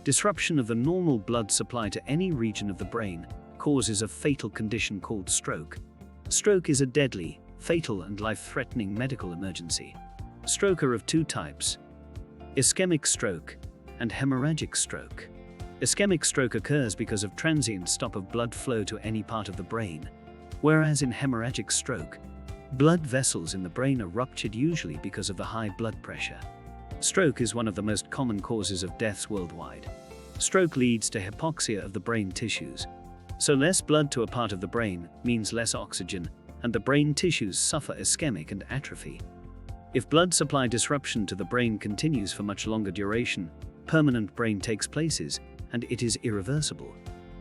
Disruption of the normal blood supply to any region of the brain causes a fatal condition called stroke. Stroke is a deadly, fatal and life-threatening medical emergency. Stroke are of two types: ischemic stroke and hemorrhagic stroke. Ischemic stroke occurs because of transient stop of blood flow to any part of the brain, whereas in hemorrhagic stroke, blood vessels in the brain are ruptured, usually because of the high blood pressure. Stroke is one of the most common causes of deaths worldwide. Stroke leads to hypoxia of the brain tissues. So less blood to a part of the brain means less oxygen, and the brain tissues suffer ischemic and atrophy. If blood supply disruption to the brain continues for much longer duration, permanent brain takes place, and it is irreversible.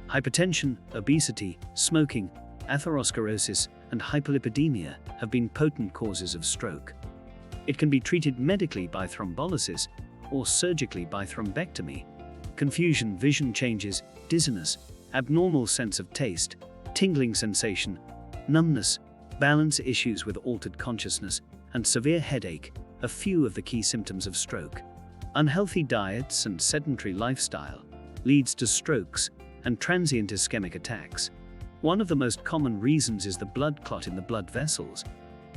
Hypertension, obesity, smoking, atherosclerosis, and hyperlipidemia have been potent causes of stroke. It can be treated medically by thrombolysis or surgically by thrombectomy. Confusion, vision changes, dizziness, abnormal sense of taste, tingling sensation, numbness, balance issues with altered consciousness, and severe headache are few of the key symptoms of stroke. Unhealthy diets and sedentary lifestyle leads to strokes and transient ischemic attacks. One of the most common reasons is the blood clot in the blood vessels.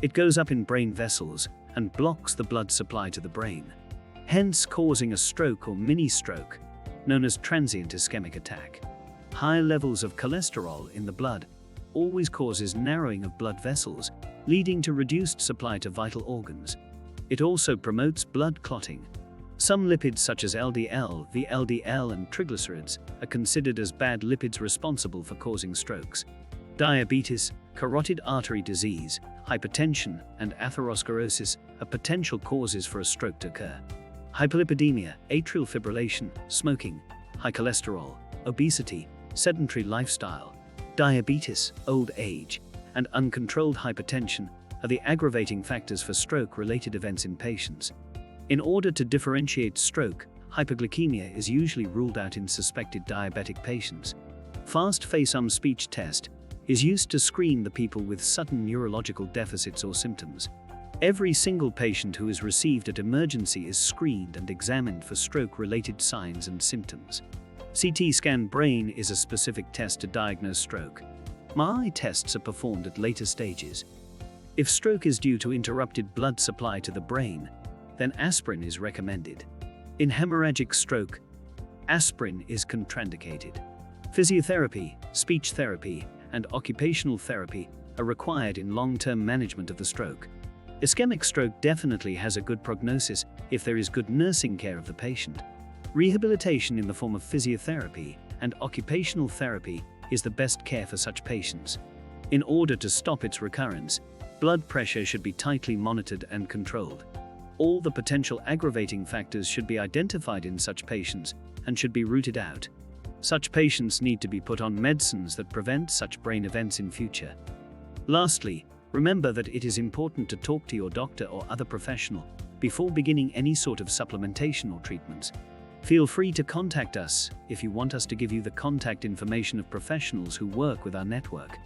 It goes up in brain vessels and blocks the blood supply to the brain, hence causing a stroke or mini-stroke, known as transient ischemic attack. High levels of cholesterol in the blood always causes narrowing of blood vessels, leading to reduced supply to vital organs. It also promotes blood clotting. Some lipids such as LDL, VLDL, and triglycerides are considered as bad lipids responsible for causing strokes. Diabetes, carotid artery disease, hypertension, and atherosclerosis are potential causes for a stroke to occur. Hyperlipidemia, atrial fibrillation, smoking, high cholesterol, obesity, sedentary lifestyle, diabetes, old age, and uncontrolled hypertension are the aggravating factors for stroke-related events in patients. In order to differentiate stroke, hyperglycemia is usually ruled out in suspected diabetic patients. Fast face-speech test is used to screen the people with sudden neurological deficits or symptoms. Every single patient who is received at emergency is screened and examined for stroke-related signs and symptoms. CT scan brain is a specific test to diagnose stroke. MRI tests are performed at later stages. If stroke is due to interrupted blood supply to the brain, then aspirin is recommended. In hemorrhagic stroke, aspirin is contraindicated. Physiotherapy, speech therapy, and occupational therapy are required in long-term management of the stroke. Ischemic stroke definitely has a good prognosis if there is good nursing care of the patient. Rehabilitation in the form of physiotherapy and occupational therapy is the best care for such patients. In order to stop its recurrence, blood pressure should be tightly monitored and controlled. All the potential aggravating factors should be identified in such patients and should be rooted out. Such patients need to be put on medicines that prevent such brain events in future. Lastly, remember that it is important to talk to your doctor or other professional before beginning any sort of supplementation or treatments. Feel free to contact us if you want us to give you the contact information of professionals who work with our network.